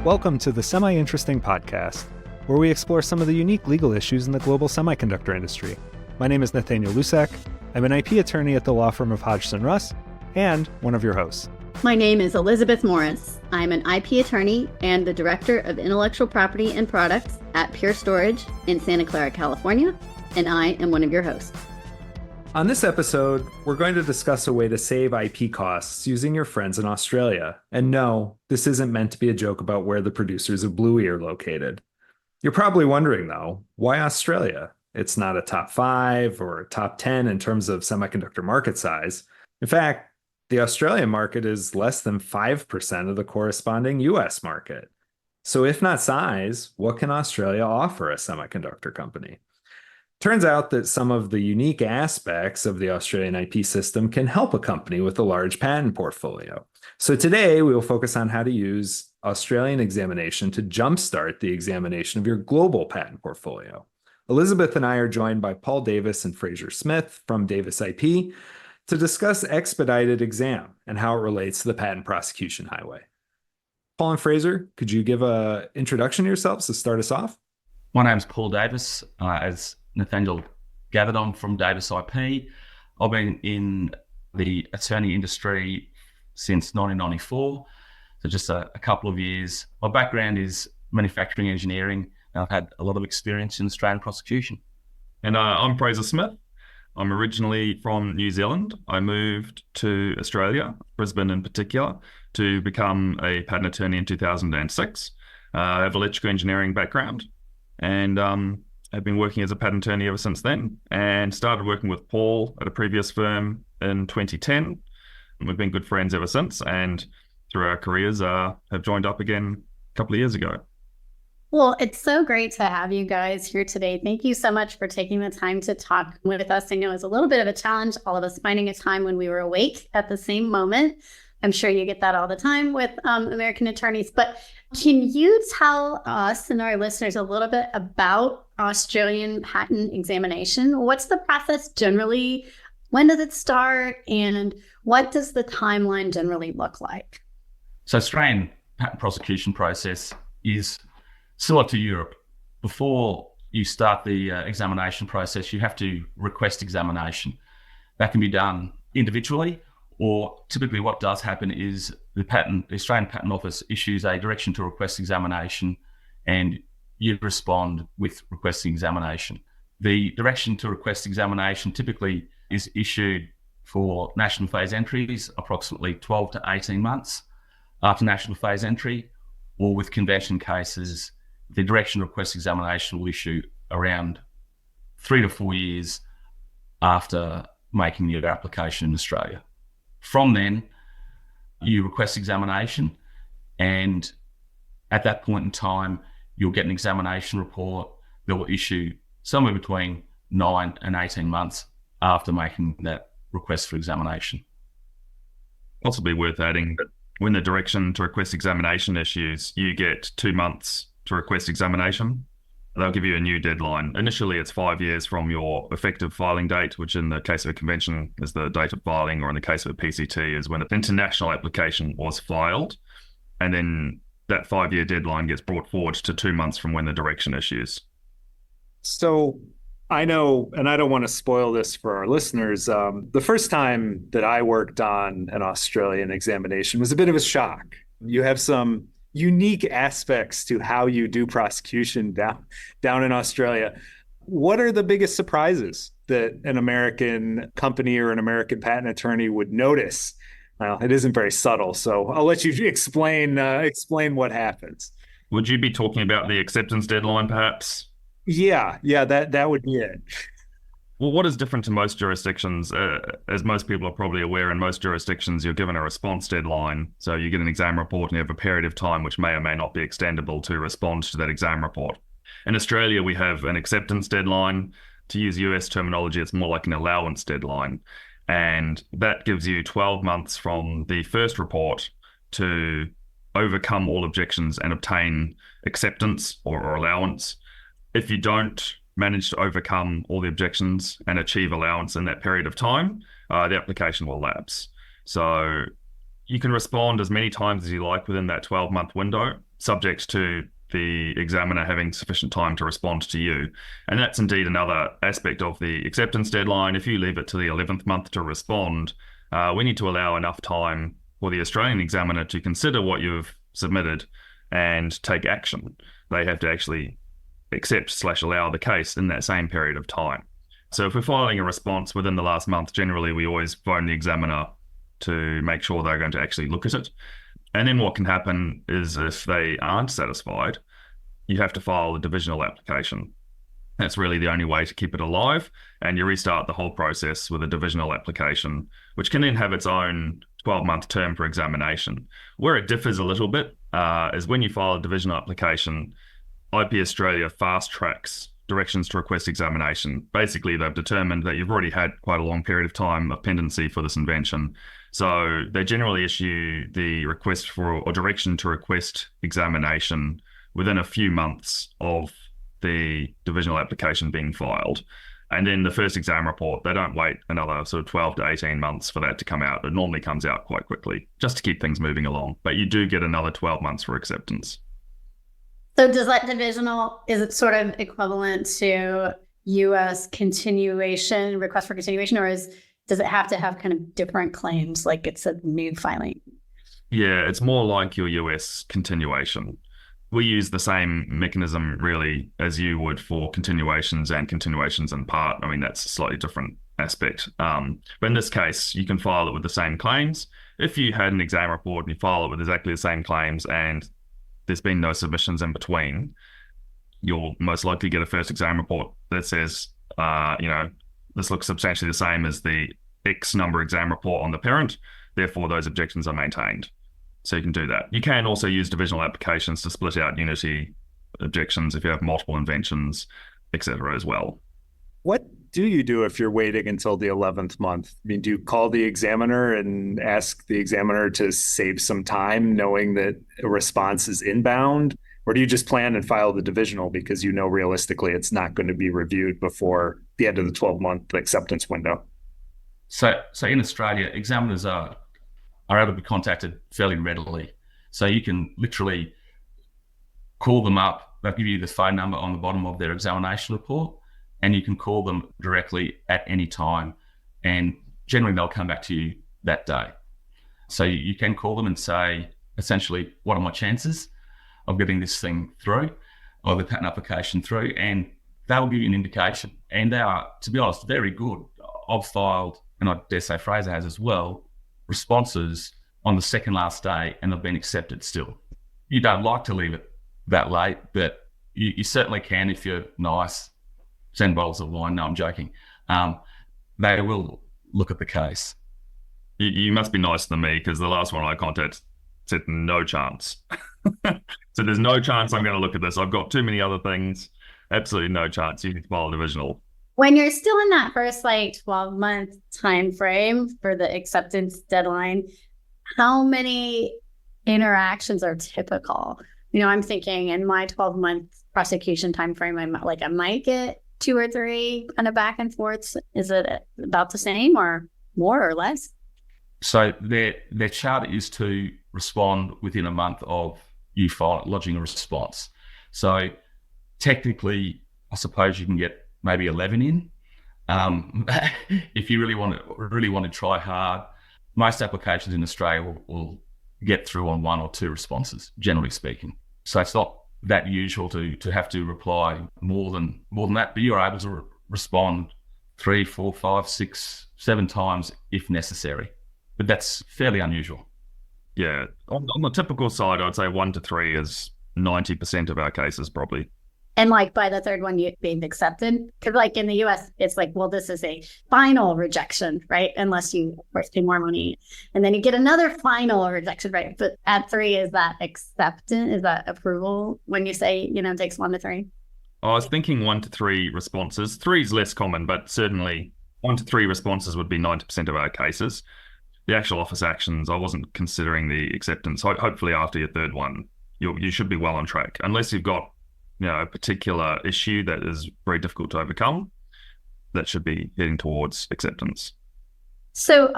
Welcome to the Semi-Interesting Podcast, where we explore some of the unique legal issues in the global semiconductor industry. My name is Nathaniel. I'm an IP attorney at the law firm of Hodgson Russ, and one of your hosts. My name is Elizabeth Morris. I'm an IP attorney and the Director of Intellectual Property and Products at Pure Storage in Santa Clara, California, and I am one of your hosts. On this episode, we're going to discuss a way to save IP costs using your friends in Australia. And no, this isn't meant to be a joke about where the producers of Bluey are located. You're probably wondering, though, why Australia? It's not a top 5 or a top 10 in terms of semiconductor market size. In fact, the Australian market is less than 5% of the corresponding US market. So if not size, what can Australia offer a semiconductor company? Turns out that some of the unique aspects of the Australian IP system can help a company with a large patent portfolio. So today we will focus on how to use Australian examination to jumpstart the examination of your global patent portfolio. Elizabeth and I are joined by Paul Davis and Fraser Smith from Davis IP to discuss Expedited exam and how it relates to the patent prosecution highway. Paul and Fraser, could you give an introduction to yourselves to start us off? My name's Paul Davis. As Nathaniel gathered, I'm from Davis IP. I've been in the attorney industry since 1994, so just a couple of years. My background is manufacturing engineering, and I've had a lot of experience in Australian prosecution. And I'm Fraser Smith. I'm originally from New Zealand. I moved to Australia, Brisbane in particular, to become a patent attorney in 2006. I have an electrical engineering background, and I've been working as a patent attorney ever since then, and started working with Paul at a previous firm in 2010. And we've been good friends ever since, and through our careers have joined up again a couple of years ago. Well, it's so great to have you guys here today. Thank you so much for taking the time to talk with us. I know it was a little bit of a challenge, all of us finding a time when we were awake at the same moment. I'm sure you get that all the time with American attorneys, but can you tell us and our listeners a little bit about Australian patent examination? What's the process generally? When does it start? And what does the timeline generally look like? So Australian patent prosecution process is similar to Europe. Before you start the examination process, you have to request examination. That can be done individually, or typically what does happen is the Australian Patent Office issues a direction to request examination, and you respond with requesting examination. The direction to request examination typically is issued for national phase entries, approximately 12 to 18 months after national phase entry, or with convention cases, the direction to request examination will issue around 3 to 4 years after making your application in Australia. From then, you request examination, and at that point in time, you'll get an examination report that will issue somewhere between 9 and 18 months after making that request for examination. Possibly worth adding that when the direction to request examination issues, you get 2 months to request examination. They'll give you a new deadline. Initially, it's 5 years from your effective filing date, which in the case of a convention is the date of filing, or in the case of a PCT is when an international application was filed. And then that 5-year deadline gets brought forward to 2 months from when the direction issues. So I know, and I don't want to spoil this for our listeners, the first time that I worked on an Australian examination was a bit of a shock. You have some unique aspects to how you do prosecution down in Australia. What are the biggest surprises that an American company or an American patent attorney would notice? Well, it isn't very subtle, so I'll let you explain what happens. Would you be talking about the acceptance deadline, perhaps? Yeah, that would be it. Well, what is different to most jurisdictions, as most people are probably aware, in most jurisdictions, you're given a response deadline. So you get an exam report and you have a period of time which may or may not be extendable to respond to that exam report. In Australia, we have an acceptance deadline. To use US terminology, it's more like an allowance deadline. And that gives you 12 months from the first report to overcome all objections and obtain acceptance or allowance. If you don't manage to overcome all the objections and achieve allowance in that period of time, the application will lapse. So you can respond as many times as you like within that 12-month window. subject to the examiner having sufficient time to respond to you. And that's indeed another aspect of the acceptance deadline. If you leave it to the 11th month to respond, we need to allow enough time for the Australian examiner to consider what you've submitted and take action. They have to actually accept/allow the case in that same period of time. So if we're filing a response within the last month, generally we always phone the examiner to make sure they're going to actually look at it. And then what can happen is if they aren't satisfied, you have to file a divisional application. That's really the only way to keep it alive. And you restart the whole process with a divisional application, which can then have its own 12-month term for examination. Where it differs a little bit is when you file a divisional application, IP Australia fast tracks directions to request examination. Basically, they've determined that you've already had quite a long period of time of pendency for this invention. So they generally issue the request for or direction to request examination within a few months of the divisional application being filed. And then the first exam report, they don't wait another sort of 12 to 18 months for that to come out. It normally comes out quite quickly, just to keep things moving along. But you do get another 12 months for acceptance. So does that divisional, is it sort of equivalent to US continuation, request for continuation, or does it have to have kind of different claims, like it's a new filing? Yeah, it's more like your US continuation. We use the same mechanism really as you would for continuations and continuations in part. I mean, that's a slightly different aspect. But in this case, you can file it with the same claims. If you had an exam report and you file it with exactly the same claims and there's been no submissions in between, you'll most likely get a first exam report that says, this looks substantially the same as the X number exam report on the parent. Therefore, those objections are maintained. So you can do that. You can also use divisional applications to split out unity objections if you have multiple inventions, etc. as well. What do you do if you're waiting until the 11th month? I mean, do you call the examiner and ask the examiner to save some time knowing that a response is inbound? Or do you just plan and file the divisional because you know realistically it's not going to be reviewed before the end of the 12-month acceptance window? So in Australia, examiners are able to be contacted fairly readily. So you can literally call them up. They'll give you the phone number on the bottom of their examination report, and you can call them directly at any time. And generally, they'll come back to you that day. So you can call them and say, essentially, what are my chances of getting this thing through or the patent application through? And they'll give you an indication. And they are, to be honest, very good. I've filed, and I dare say Fraser has as well, responses on the second last day, and they've been accepted still. You don't like to leave it that late, but you certainly can if you're nice. 10 bottles of wine. No, I'm joking. They will look at the case. You must be nicer than me, because the last one I contacted said no chance. So there's no chance I'm going to look at this. I've got too many other things. Absolutely no chance. You need to file a divisional. When you're still in that first 12-month time frame for the acceptance deadline, how many interactions are typical? I'm thinking in my 12-month prosecution time frame, I might get 2 or 3 kind of back and forths. Is it about the same or more or less? So their charter is to respond within a month of you lodging a response. So technically, I suppose you can get maybe 11 in. If you really want to try hard, most applications in Australia will get through on 1 or 2 responses, generally speaking. So it's not that usual to have to reply more than that, but you're able to respond 3, 4, 5, 6, 7 times if necessary. But that's fairly unusual. Yeah. On the typical side, I'd say 1 to 3 is 90% of our cases probably. And by the third one, you've been accepted. Because in the US, it's this is a final rejection, right? Unless you, of course, pay more money. And then you get another final rejection, right? But at 3, is that acceptance? Is that approval when you say, it takes 1 to 3? I was thinking 1 to 3 responses. 3 is less common, but certainly 1 to 3 responses would be 90% of our cases. The actual office actions, I wasn't considering the acceptance. Hopefully after your third one, you should be well on track. Unless you've got a particular issue that is very difficult to overcome, that should be heading towards acceptance. So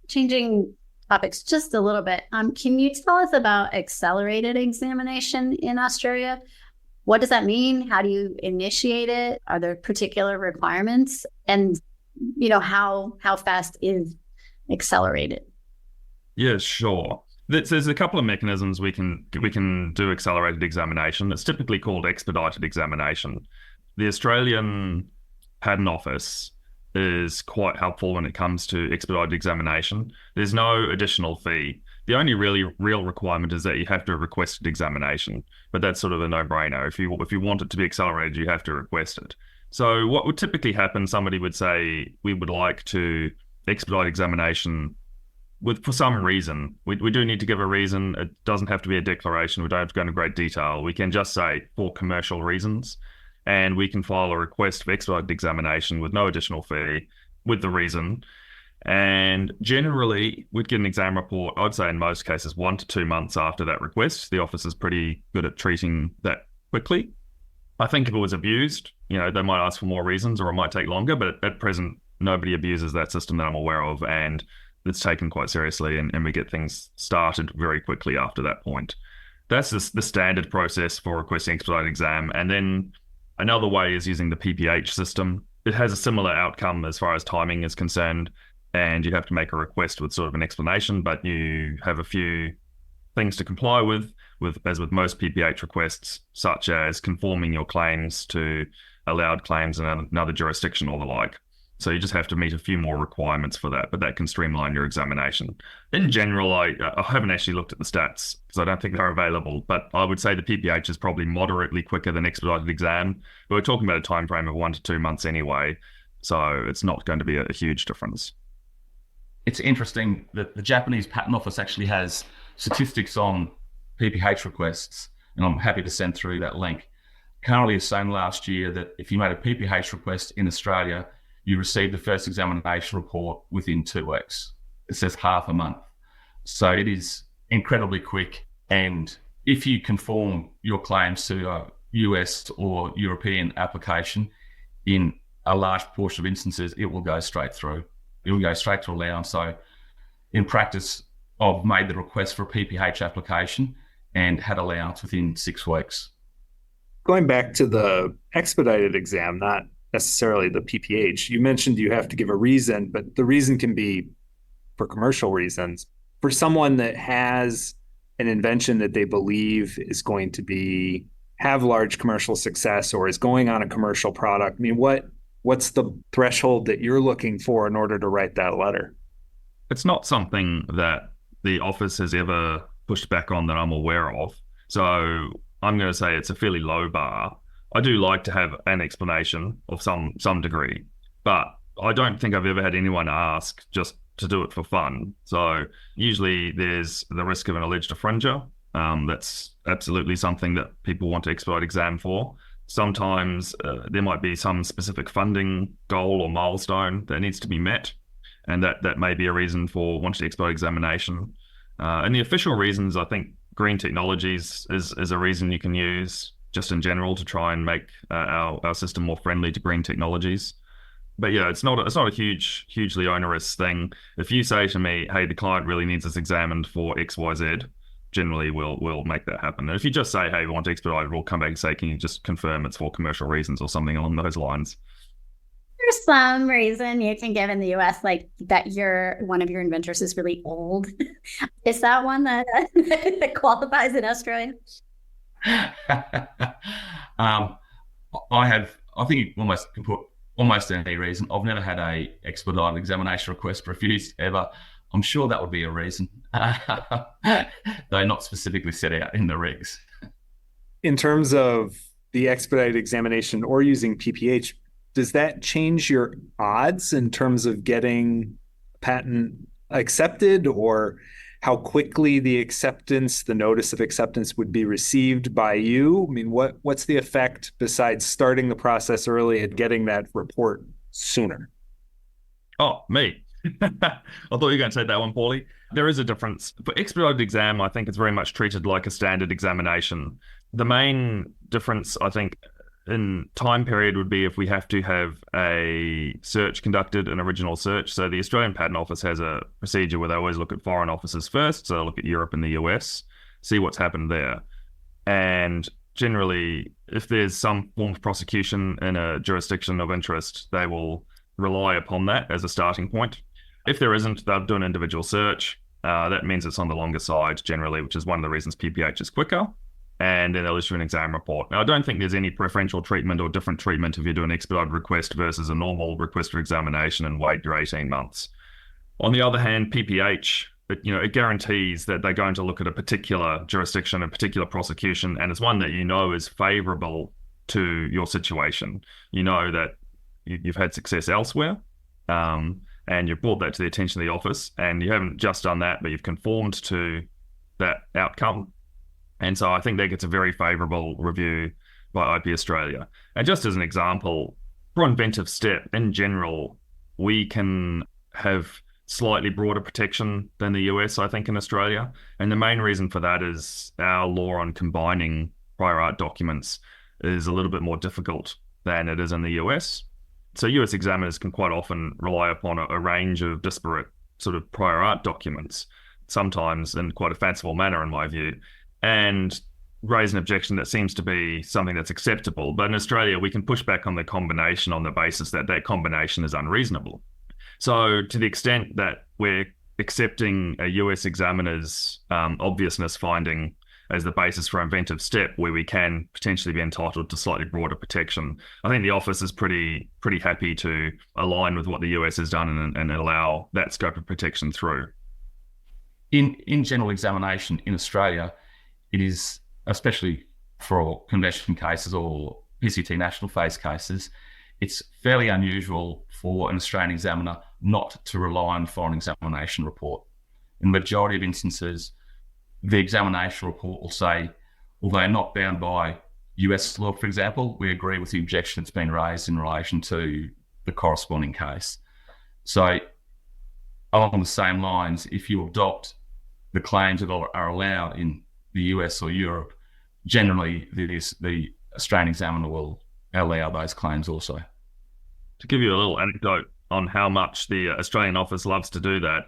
changing topics just a little bit. Can you tell us about accelerated examination in Australia? What does that mean? How do you initiate it? Are there particular requirements? And how fast is accelerated? Yeah, sure. There's a couple of mechanisms we can do accelerated examination. It's typically called expedited examination. The Australian Patent Office is quite helpful when it comes to expedited examination. There's no additional fee. The only really real requirement is that you have to request an examination, but that's sort of a no-brainer. If you want it to be accelerated, you have to request it. So what would typically happen, somebody would say, we would like to expedite examination for some reason. We do need to give a reason. It doesn't have to be a declaration. We don't have to go into great detail. We can just say for commercial reasons, and we can file a request for expedited examination with no additional fee with the reason. And generally, we'd get an exam report, I'd say in most cases, 1 to 2 months after that request. The office is pretty good at treating that quickly. I think if it was abused, they might ask for more reasons or it might take longer, but at present, nobody abuses that system that I'm aware of, and it's taken quite seriously, and we get things started very quickly after that point. That's the standard process for requesting expedited exam. And then another way is using the PPH system. It has a similar outcome as far as timing is concerned, and you have to make a request with sort of an explanation, but you have a few things to comply with as with most PPH requests, such as conforming your claims to allowed claims in another jurisdiction or the like. So you just have to meet a few more requirements for that, but that can streamline your examination. In general, I haven't actually looked at the stats because I don't think they're available, but I would say the PPH is probably moderately quicker than expedited exam. But we're talking about a time frame of 1 to 2 months anyway, so it's not going to be a huge difference. It's interesting that the Japanese Patent Office actually has statistics on PPH requests, and I'm happy to send through that link. Currently, it's saying last year that if you made a PPH request in Australia, you received the first examination report within 2 weeks. It says half a month. So it is incredibly quick. And if you conform your claims to a US or European application, in a large portion of instances, it will go straight through. It will go straight to allowance. So in practice, I've made the request for a PPH application and had allowance within 6 weeks. Going back to the expedited exam, not necessarily the PPH, you mentioned you have to give a reason, but the reason can be for commercial reasons. For someone that has an invention that they believe is going to have large commercial success or is going on a commercial product, I mean, what's the threshold that you're looking for in order to write that letter? It's not something that the office has ever pushed back on that I'm aware of. So I'm going to say it's a fairly low bar. I do like to have an explanation of some degree, but I don't think I've ever had anyone ask just to do it for fun. So usually there's the risk of an alleged infringer. That's absolutely something that people want to expedite exam for. Sometimes there might be some specific funding goal or milestone that needs to be met, and that may be a reason for wanting to expedite examination. And the official reasons, I think green technologies is a reason you can use just in general to try and make our system more friendly to green technologies. But yeah, it's not a hugely onerous thing. If you say to me, hey, the client really needs this examined for XYZ, generally we'll make that happen. And if you just say, hey, we want to expedite it, we'll come back and say, can you just confirm it's for commercial reasons or something along those lines? There's some reason you can give in the US, like that one of your inventors is really old. Is that one that qualifies in Australia? I think you can put almost any reason. I've never had a expedited examination request refused ever. I'm sure that would be a reason, though not specifically set out in the regs. In terms of the expedited examination or using PPH, does that change your odds in terms of getting a patent accepted, or how quickly the notice of acceptance would be received by you? I mean, what's the effect besides starting the process early and getting that report sooner? Oh, me. I thought you were going to say that one, Paulie. There is a difference. For expedited exam, I think it's very much treated like a standard examination. The main difference, I think, in time period would be if we have to have a search conducted, an original search. So the Australian Patent Office has a procedure where they always look at foreign offices first. So they'll look at Europe and the US, see what's happened there. And generally, if there's some form of prosecution in a jurisdiction of interest, they will rely upon that as a starting point. If there isn't, they'll do an individual search. That means it's on the longer side generally, which is one of the reasons PPH is quicker. And then they'll issue an exam report. Now, I don't think there's any preferential treatment or different treatment if you do an expedited request versus a normal request for examination and wait your 18 months. On the other hand, PPH, it guarantees that they're going to look at a particular jurisdiction, a particular prosecution, and it's one that is favorable to your situation. You know that you've had success elsewhere, and you've brought that to the attention of the office, and you haven't just done that, but you've conformed to that outcome. And so I think that gets a very favorable review by IP Australia. And just as an example, for inventive step, in general, we can have slightly broader protection than the US, I think, in Australia. And the main reason for that is our law on combining prior art documents is a little bit more difficult than it is in the US. So US examiners can quite often rely upon a range of disparate sort of prior art documents, sometimes in quite a fanciful manner, in my view, and raise an objection that seems to be something that's acceptable. But in Australia, we can push back on the combination on the basis that that combination is unreasonable. So to the extent that we're accepting a US examiner's obviousness finding as the basis for inventive step, where we can potentially be entitled to slightly broader protection, I think the office is pretty happy to align with what the US has done and allow that scope of protection through. In general examination in Australia, it is, especially for convention cases or PCT national phase cases, it's fairly unusual for an Australian examiner not to rely on foreign examination report. In the majority of instances, the examination report will say, although not bound by US law, for example, we agree with the objection that's been raised in relation to the corresponding case. So along the same lines, if you adopt the claims that are allowed in the US or Europe, generally the Australian examiner will allow those claims also. To give you a little anecdote on how much the Australian office loves to do that,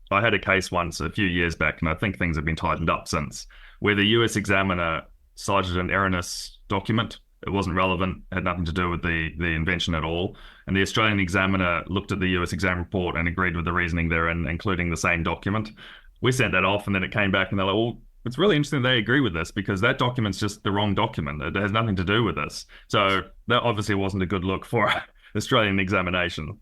I had a case once a few years back, and I think things have been tightened up since, where the US examiner cited an erroneous document. It wasn't relevant, had nothing to do with the invention at all. And the Australian examiner looked at the US exam report and agreed with the reasoning therein, including the same document. We sent that off, and then it came back, and they're like, well, it's really interesting they agree with this because that document's just the wrong document. It has nothing to do with this. So that obviously wasn't a good look for Australian examination.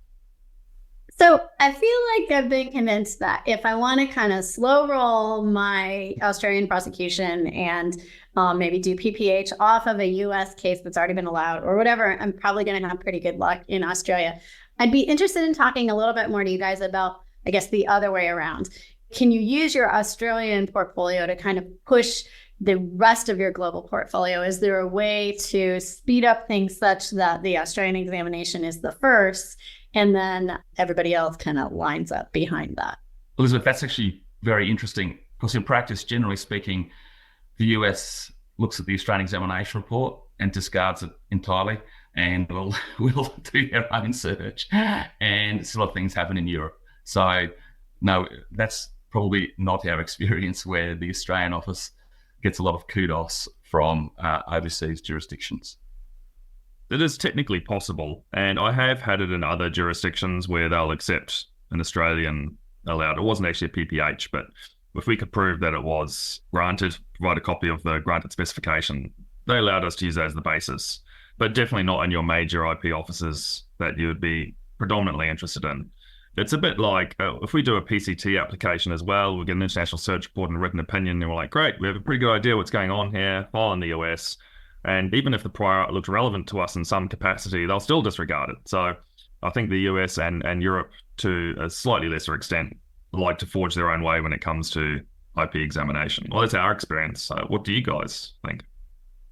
So I feel like I've been convinced that if I want to kind of slow roll my Australian prosecution and maybe do PPH off of a US case that's already been allowed or whatever, I'm probably going to have pretty good luck in Australia. I'd be interested in talking a little bit more to you guys about, I guess, the other way around. Can you use your Australian portfolio to kind of push the rest of your global portfolio? Is there a way to speed up things such that the Australian examination is the first and then everybody else kind of lines up behind that? Elizabeth, that's actually very interesting because in practice, generally speaking, the US looks at the Australian examination report and discards it entirely and will do their own search. And similar things happen in Europe. So no, that's probably not our experience where the Australian office gets a lot of kudos from overseas jurisdictions. It is technically possible, and I have had it in other jurisdictions where they'll accept an Australian allowed. It wasn't actually a PPH, but if we could prove that it was granted, provide a copy of the granted specification, they allowed us to use that as the basis, but definitely not in your major IP offices that you would be predominantly interested in. It's a bit like if we do a PCT application as well, we get an international search report and a written opinion, and we're like, great, we have a pretty good idea what's going on here, file in the US. And even if the prior art looks relevant to us in some capacity, they'll still disregard it. So I think the US and Europe, to a slightly lesser extent, like to forge their own way when it comes to IP examination. Well, that's our experience. So what do you guys think?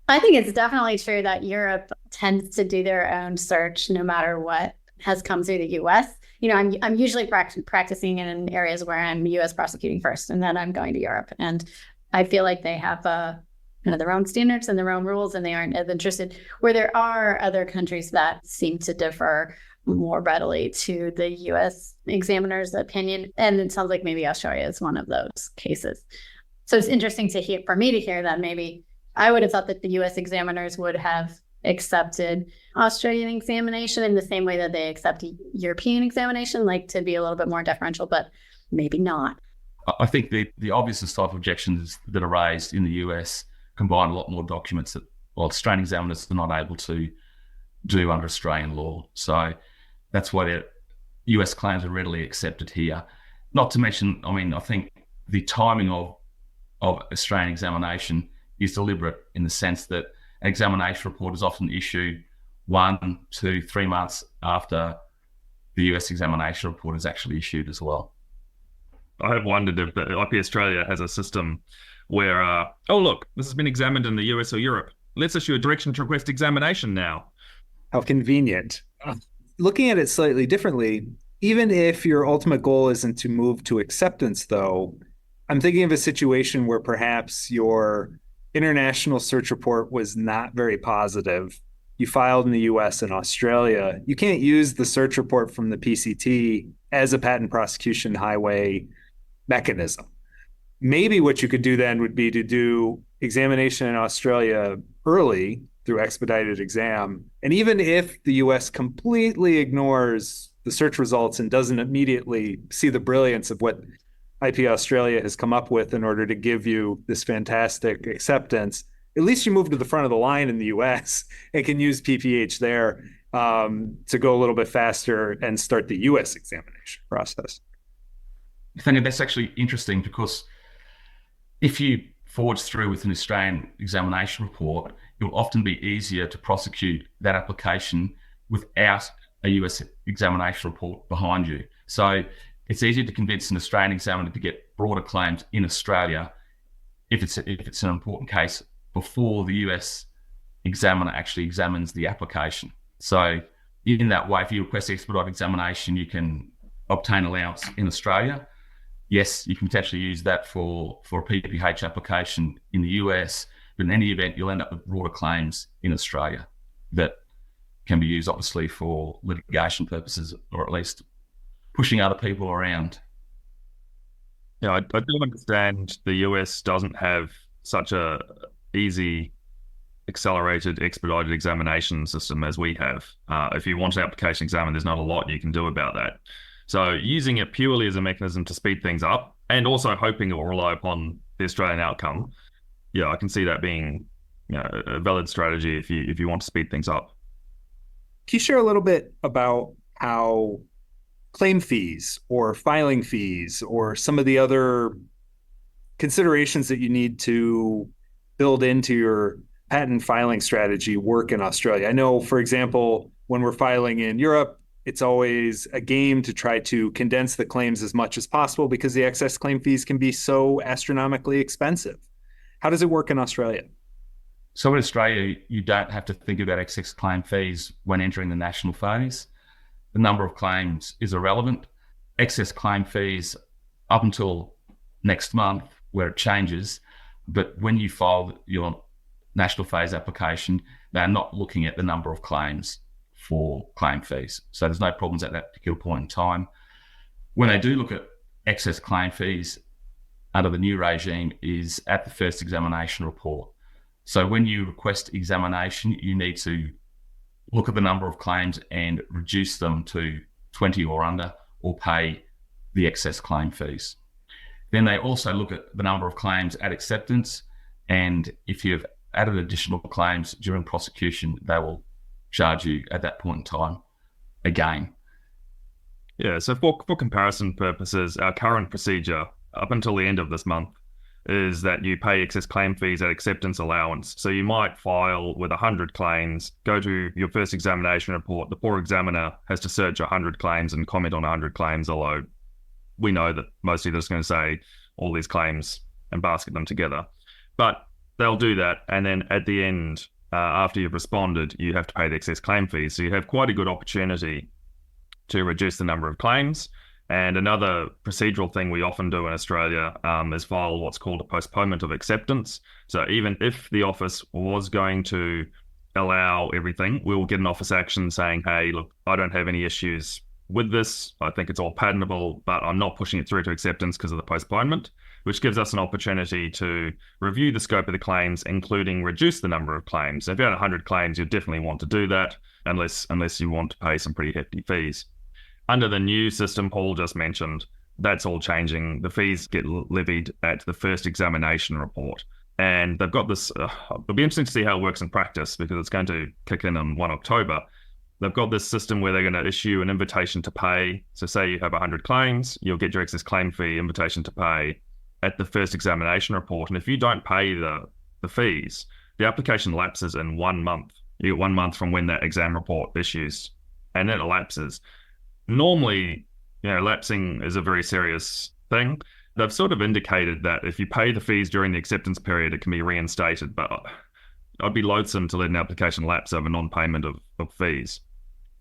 I think it's definitely true that Europe tends to do their own search no matter what has come through the US. You know, I'm usually practicing in areas where I'm US prosecuting first, and then I'm going to Europe. And I feel like they have a their own standards and their own rules, and they aren't as interested, where there are other countries that seem to differ more readily to the US examiner's opinion. And it sounds like maybe Australia is one of those cases. So it's interesting to hear, for me to hear that maybe I would have thought that the US examiners would have accepted Australian examination in the same way that they accept European examination, like to be a little bit more deferential, but maybe not. I think the obvious type of objections that are raised in the US combine a lot more documents that, well, Australian examiners are not able to do under Australian law. So that's why the US claims are readily accepted here. Not to mention, I mean, I think the timing of Australian examination is deliberate in the sense that an examination report is often issued 1 to 3 months after the US examination report is actually issued as well. I have wondered if IP Australia has a system where, oh, look, this has been examined in the US or Europe. Let's issue a direction to request examination now. How convenient. Looking at it slightly differently, even if your ultimate goal isn't to move to acceptance, though, I'm thinking of a situation where perhaps your international search report was not very positive. You filed in the US and Australia. You can't use the search report from the PCT as a patent prosecution highway mechanism. Maybe what you could do then would be to do examination in Australia early through expedited exam. And even if the US completely ignores the search results and doesn't immediately see the brilliance of what IP Australia has come up with in order to give you this fantastic acceptance, at least you move to the front of the line in the US and can use PPH there to go a little bit faster and start the US examination process. I think that's actually interesting because if you forge through with an Australian examination report, it will often be easier to prosecute that application without a US examination report behind you. So it's easier to convince an Australian examiner to get broader claims in Australia if it's an important case before the US examiner actually examines the application. So in that way, if you request expedited examination, you can obtain allowance in Australia. Yes, you can potentially use that for a PPH application in the US, but in any event, you'll end up with broader claims in Australia that can be used, obviously, for litigation purposes, or at least pushing other people around. Yeah, I do understand the US doesn't have such a easy, accelerated, expedited examination system as we have. If you want an application examined, there's not a lot you can do about that. So using it purely as a mechanism to speed things up, and also hoping it will rely upon the Australian outcome, yeah, I can see that being, you know, a valid strategy if you want to speed things up. Can you share a little bit about how claim fees or filing fees or some of the other considerations that you need to build into your patent filing strategy work in Australia? I know, for example, when we're filing in Europe, it's always a game to try to condense the claims as much as possible because the excess claim fees can be so astronomically expensive. How does it work in Australia? So in Australia, you don't have to think about excess claim fees when entering the national phase. The number of claims is irrelevant. Excess claim fees up until next month, where it changes. But when you file your national phase application, they're not looking at the number of claims for claim fees. So there's no problems at that particular point in time. When they do look at excess claim fees under the new regime is at the first examination report. So when you request examination, you need to look at the number of claims and reduce them to 20 or under, or pay the excess claim fees. Then they also look at the number of claims at acceptance, and if you've added additional claims during prosecution, they will charge you at that point in time again. Yeah, so for comparison purposes, our current procedure up until the end of this month is that you pay excess claim fees at acceptance allowance. So you might file with 100 claims, go to your first examination report. The poor examiner has to search 100 claims and comment on 100 claims, although we know that mostly they're just going to say all these claims and basket them together. But they'll do that, and then at the end, after you've responded, you have to pay the excess claim fees. So you have quite a good opportunity to reduce the number of claims And another procedural thing we often do in Australia is file what's called a postponement of acceptance. So even if the office was going to allow everything, we will get an office action saying, hey, look, I don't have any issues with this. I think it's all patentable, but I'm not pushing it through to acceptance because of the postponement, which gives us an opportunity to review the scope of the claims, including reduce the number of claims. If you had 100 claims, you definitely want to do that unless you want to pay some pretty hefty fees. Under the new system Paul just mentioned, that's all changing. The fees get levied at the first examination report. And they've got this, it'll be interesting to see how it works in practice because it's going to kick in on 1 October. They've got this system where they're going to issue an invitation to pay. So say you have 100 claims, you'll get your excess claim fee invitation to pay at the first examination report. And if you don't pay the fees, the application lapses in 1 month. You get 1 month from when that exam report issues, and then it lapses. Normally, lapsing is a very serious thing. They've sort of indicated that if you pay the fees during the acceptance period, it can be reinstated, but I'd be loathsome to let an application lapse over non-payment of fees.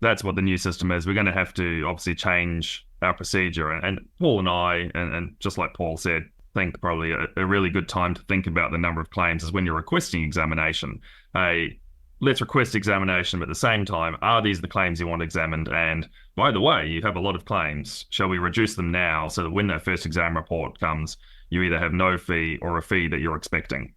That's what the new system is. We're going to have to obviously change our procedure. And Paul and I, and just like Paul said, think probably a really good time to think about the number of claims is when you're requesting examination. Let's request examination, but at the same time, are these the claims you want examined? And by the way, you have a lot of claims. Shall we reduce them now so that when that first exam report comes, you either have no fee or a fee that you're expecting?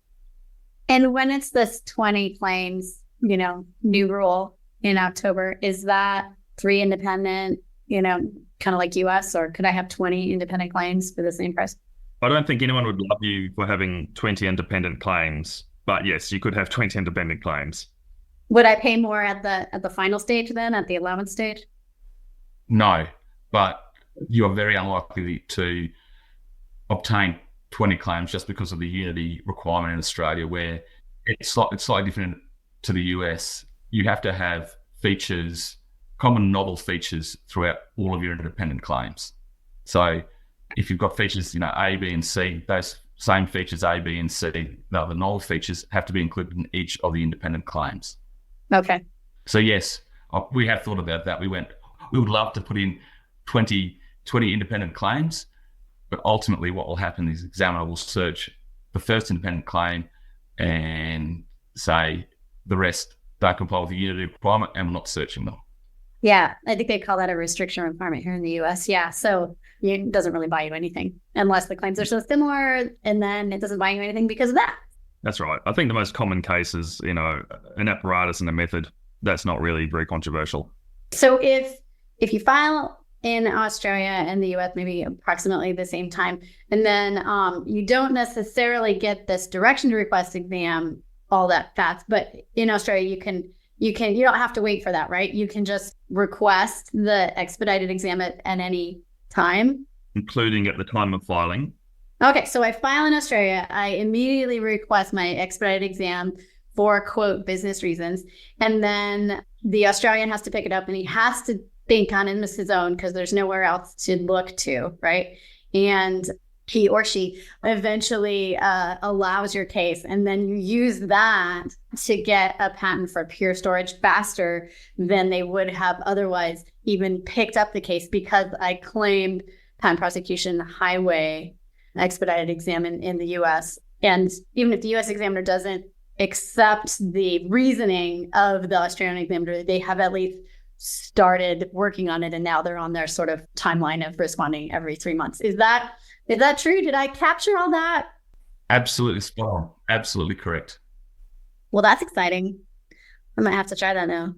And when it's this 20 claims, new rule in October, is that 3 independent, kind of like US, or could I have 20 independent claims for the same price? I don't think anyone would love you for having 20 independent claims, but yes, you could have 20 independent claims. Would I pay more at the final stage then, at the 11th stage? No, but you are very unlikely to obtain 20 claims just because of the unity requirement in Australia, where it's slightly different to the US. You have to have features, common novel features throughout all of your independent claims. So if you've got features, A, B, and C, those same features A, B, and C, the other novel features have to be included in each of the independent claims. Okay. So yes, we have thought about that. We would love to put in 20 independent claims, but ultimately what will happen is the examiner will search the first independent claim and say the rest don't comply with the unity requirement, and we're not searching them. Yeah, I think they call that a restriction requirement here in the US. Yeah, so it doesn't really buy you anything unless the claims are so similar, and then it doesn't buy you anything because of that. That's right. I think the most common case is, an apparatus and a method. That's not really very controversial. So if you file in Australia and the US maybe approximately the same time, and then you don't necessarily get this direction to request exam all that fast, but in Australia you don't have to wait for that, right? You can just request the expedited exam at any time, including at the time of filing. Okay, so I file in Australia. I immediately request my expedited exam for, quote, business reasons. And then the Australian has to pick it up, and he has to think on it as his own because there's nowhere else to look to, right? And he or she eventually allows your case. And then you use that to get a patent for pure storage faster than they would have otherwise even picked up the case, because I claimed patent prosecution highway expedited exam in the US. And even if the US examiner doesn't accept the reasoning of the Australian examiner, they have at least started working on it, and now they're on their sort of timeline of responding every 3 months. Is that true? Did I capture all that? Absolutely spot on. Absolutely correct. Well, that's exciting. I might have to try that now.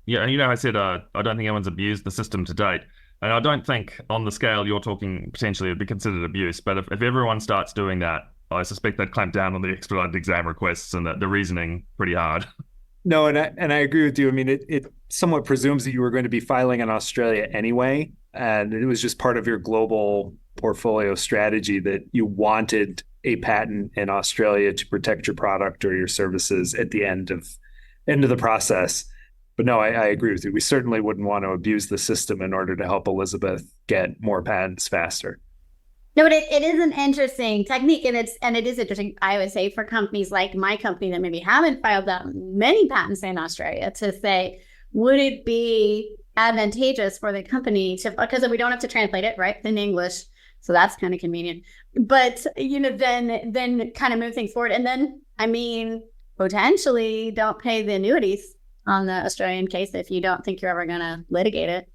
Yeah, and I said I don't think anyone's abused the system to date. And I don't think on the scale you're talking potentially it'd be considered abuse. But if everyone starts doing that, I suspect they'd clamp down on the expedited exam requests and the reasoning pretty hard. No, and I agree with you. I mean, it somewhat presumes that you were going to be filing in Australia anyway, and it was just part of your global portfolio strategy that you wanted a patent in Australia to protect your product or your services at the end of the process. But no, I agree with you. We certainly wouldn't want to abuse the system in order to help Elizabeth get more patents faster. No, but it is an interesting technique, and it is interesting, I would say, for companies like my company that maybe haven't filed that many patents in Australia to say, would it be advantageous for the company to, because we don't have to translate it, right, in English. So that's kind of convenient. But, then kind of move things forward. And then, potentially don't pay the annuities on the Australian case if you don't think you're ever going to litigate it.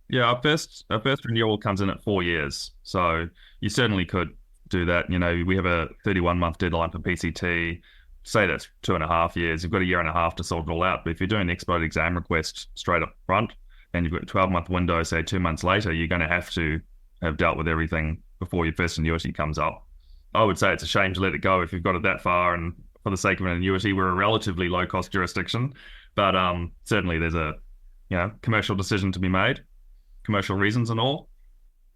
Yeah, our first renewal comes in at 4 years. So you certainly could do that. We have a 31-month deadline for PCT. Say that's 2.5 years. You've got a year and a half to sort it all out. But if you're doing an expedited exam request straight up front and you've got a 12-month window, say 2 months later, you're going to have dealt with everything before your first annuity comes up. I would say it's a shame to let it go if you've got it that far. And for the sake of an annuity, we're a relatively low-cost jurisdiction. But certainly there's a commercial decision to be made, commercial reasons and all.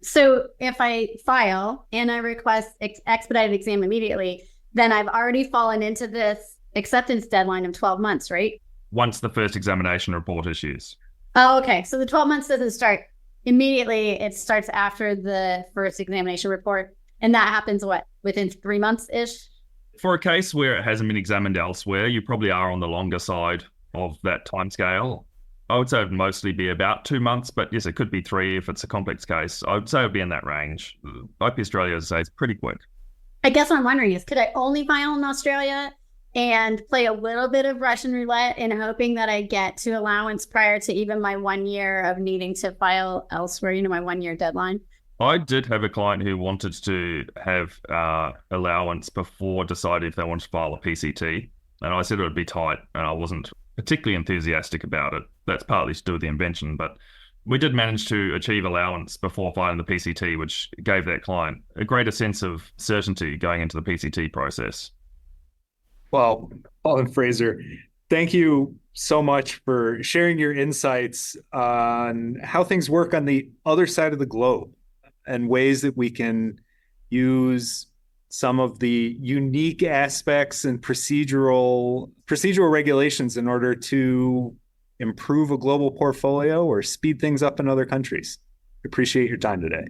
So if I file and I request expedited exam immediately, then I've already fallen into this acceptance deadline of 12 months, right? Once the first examination report issues. Oh, okay. So the 12 months doesn't start immediately. It starts after the first examination report. And that happens, within 3 months-ish? For a case where it hasn't been examined elsewhere, you probably are on the longer side of that timescale. I would say it would mostly be about 2 months, but yes, it could be 3 if it's a complex case. I would say it would be in that range. IP Australia, as I say, is pretty quick. I guess what I'm wondering is, could I only file in Australia and play a little bit of Russian roulette in hoping that I get to allowance prior to even my 1 year of needing to file elsewhere, my 1 year deadline? I did have a client who wanted to have allowance before deciding if they wanted to file a PCT. And I said it would be tight, and I wasn't particularly enthusiastic about it. That's partly to do with the invention, but we did manage to achieve allowance before filing the PCT, which gave that client a greater sense of certainty going into the PCT process. Well, Paul and Fraser, thank you so much for sharing your insights on how things work on the other side of the globe and ways that we can use some of the unique aspects and procedural regulations in order to improve a global portfolio or speed things up in other countries. Appreciate your time today.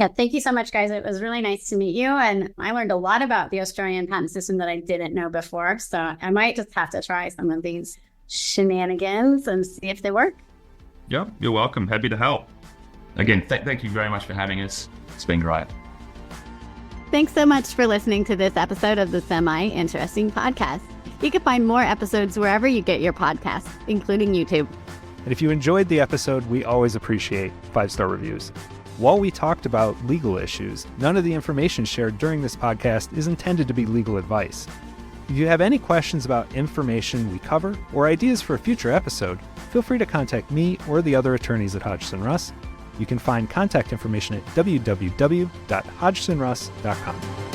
Yeah, thank you so much, guys. It was really nice to meet you. And I learned a lot about the Australian patent system that I didn't know before. So I might just have to try some of these shenanigans and see if they work. Yeah, you're welcome. Happy to help. Again, thank you very much for having us. It's been great. Thanks so much for listening to this episode of the Semi Interesting Podcast. You can find more episodes wherever you get your podcasts, including YouTube. And if you enjoyed the episode, we always appreciate 5-star reviews. While we talked about legal issues, none of the information shared during this podcast is intended to be legal advice. If you have any questions about information we cover or ideas for a future episode, feel free to contact me or the other attorneys at Hodgson Russ. You can find contact information at www.hodgsonruss.com.